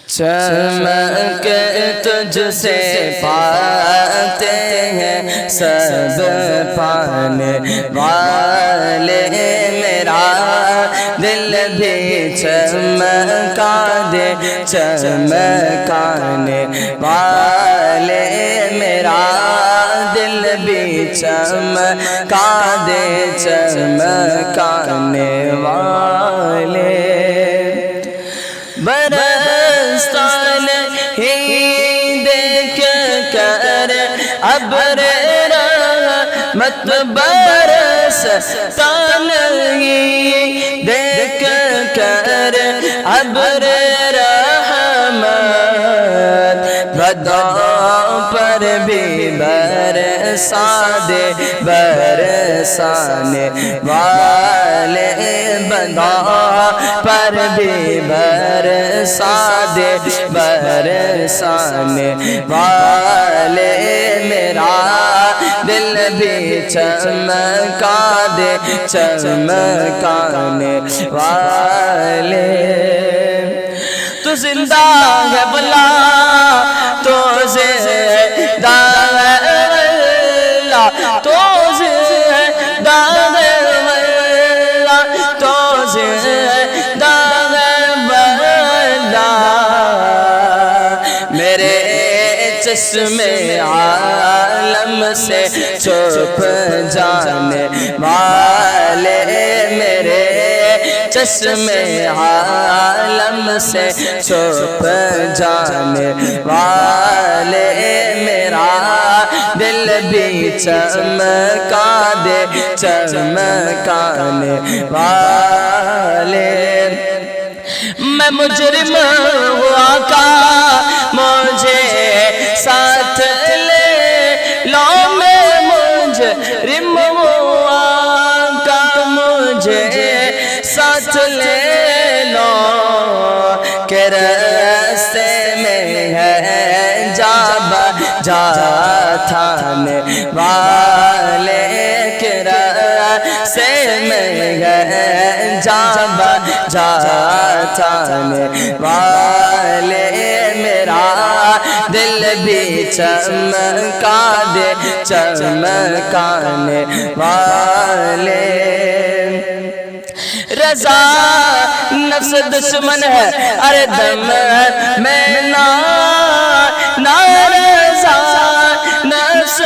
چمک تجھ سے پاتے ہیں سب پانے والے، میرا دل بھی چمکا دے چمکانے والے، میرا دل بھی چمکا دے چمکانے والے۔ برستان ہی دیکھ کر ابر رحمت برستا نہیں، دیکھ کر ابر رحمت بداؤں پر بھی برسا دے برسانے والے، بداؤں پر بھی برسا دے برسانے والے، میرا دل بھی چمکا دے چمکانے والے۔ تو زندہ ہے بلا تو زندہ ہے اللہ، تو زندہ ہے اللہ، تو زندہ ہے اللہ، میرے چشمے عالم سے چھپ جانے والے، میرے چشمے عالم سے چھپ جانے والے، میرا دل بھی چمکا دے چمکانے والے۔ میں مجرم ہوا کا مجھے ساتھ لے لو، میں مجرم ہوا کا مجھے ساتھ لے لو، کہ راستے میں ہے جا بجا تھانے والے، کہ راستے میں ہے جا بجا تھانے والے، میرا دل بھی چمکا دے چمکانے والے۔ رضا نفس دشمن ہے ارے دم میں نا رضا نفس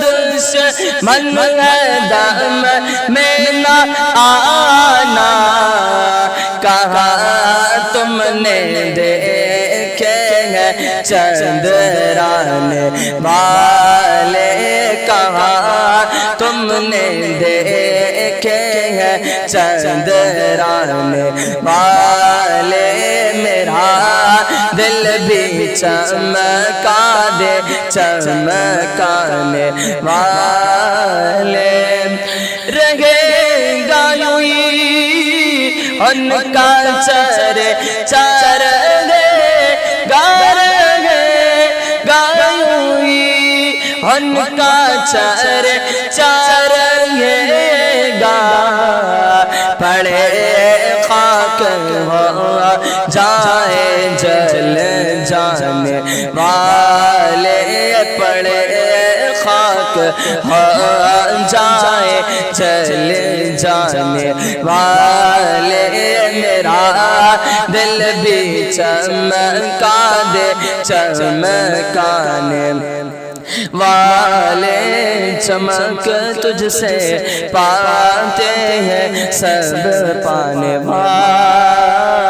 دشمن ہے دم میں نہ آنا، کہاں تم نے دیکھے ہیں چندرانے والے، کہاں تم نے دیکھے ہیں چندرانے والے، میرا دل بھی چمکا دے چمکانے والے۔ رہے گا یوں ہی ان کا چرے چار گے گار گے گایوں ہی ان کا چرے چار گے گا، پڑے خاک ہو جائے جل جانے والے، پڑے خاک ہو جائے چل جانے والے، میرا دل بھی چمکا دے چمکانے والے۔ چمک تجھ سے پاتے ہیں سب پانے والے۔